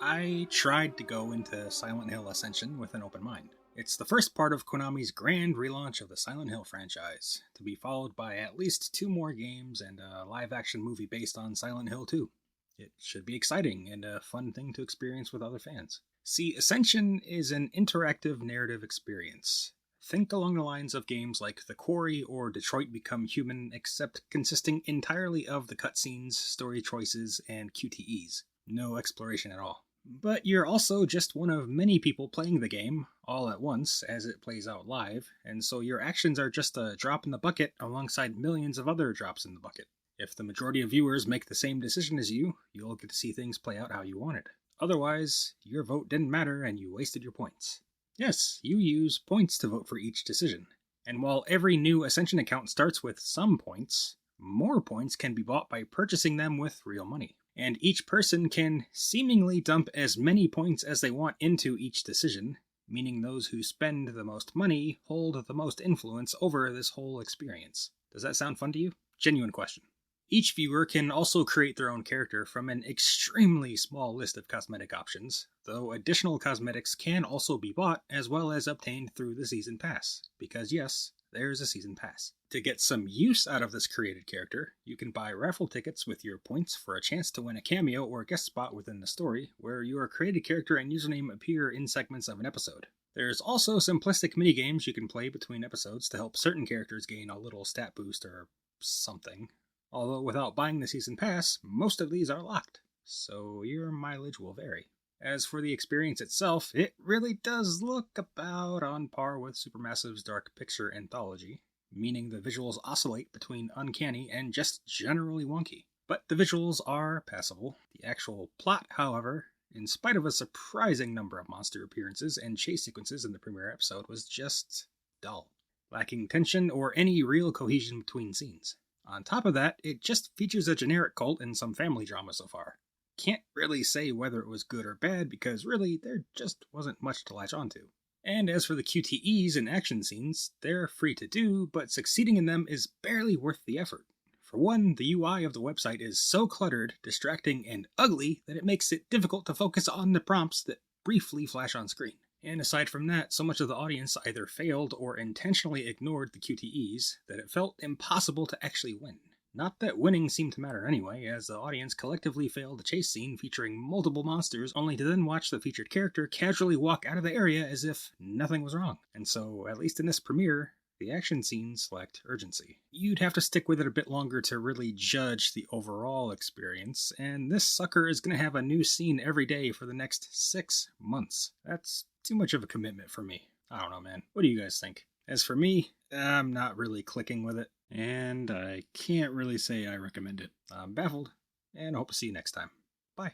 I tried to go into Silent Hill Ascension with an open mind. It's the first part of Konami's grand relaunch of the Silent Hill franchise, to be followed by at least 2 more games and a live-action movie based on Silent Hill 2. It should be exciting and a fun thing to experience with other fans. See, Ascension is an interactive narrative experience. Think along the lines of games like The Quarry or Detroit Become Human, except consisting entirely of the cutscenes, story choices, and QTEs. No exploration at all. But you're also just one of many people playing the game, all at once, as it plays out live, and so your actions are just a drop in the bucket alongside millions of other drops in the bucket. If the majority of viewers make the same decision as you, you'll get to see things play out how you wanted. Otherwise, your vote didn't matter and you wasted your points. Yes, you use points to vote for each decision. And while every new Ascension account starts with some points, more points can be bought by purchasing them with real money. And each person can seemingly dump as many points as they want into each decision, meaning those who spend the most money hold the most influence over this whole experience. Does that sound fun to you? Genuine question. Each viewer can also create their own character from an extremely small list of cosmetic options, though additional cosmetics can also be bought as well as obtained through the Season Pass, because yes, there's a Season Pass. To get some use out of this created character, you can buy raffle tickets with your points for a chance to win a cameo or guest spot within the story, where your created character and username appear in segments of an episode. There's also simplistic minigames you can play between episodes to help certain characters gain a little stat boost or something. Although without buying the Season Pass, most of these are locked, so your mileage will vary. As for the experience itself, it really does look about on par with Supermassive's Dark Picture Anthology, meaning the visuals oscillate between uncanny and just generally wonky. But the visuals are passable. The actual plot, however, in spite of a surprising number of monster appearances and chase sequences in the premiere episode, was just dull, lacking tension or any real cohesion between scenes. On top of that, it just features a generic cult and some family drama so far. Can't really say whether it was good or bad because really there just wasn't much to latch onto. And as for the QTEs and action scenes, they're free to do, but succeeding in them is barely worth the effort. For one, the UI of the website is so cluttered, distracting, and ugly that it makes it difficult to focus on the prompts that briefly flash on screen. And aside from that, so much of the audience either failed or intentionally ignored the QTEs that it felt impossible to actually win. Not that winning seemed to matter anyway, as the audience collectively failed a chase scene featuring multiple monsters, only to then watch the featured character casually walk out of the area as if nothing was wrong. And so, at least in this premiere, the action scenes lacked urgency. You'd have to stick with it a bit longer to really judge the overall experience, and this sucker is going to have a new scene every day for the next 6 months. That's too much of a commitment for me. I don't know, man. What do you guys think? As for me, I'm not really clicking with it, and I can't really say I recommend it. I'm baffled, and I hope to see you next time. Bye.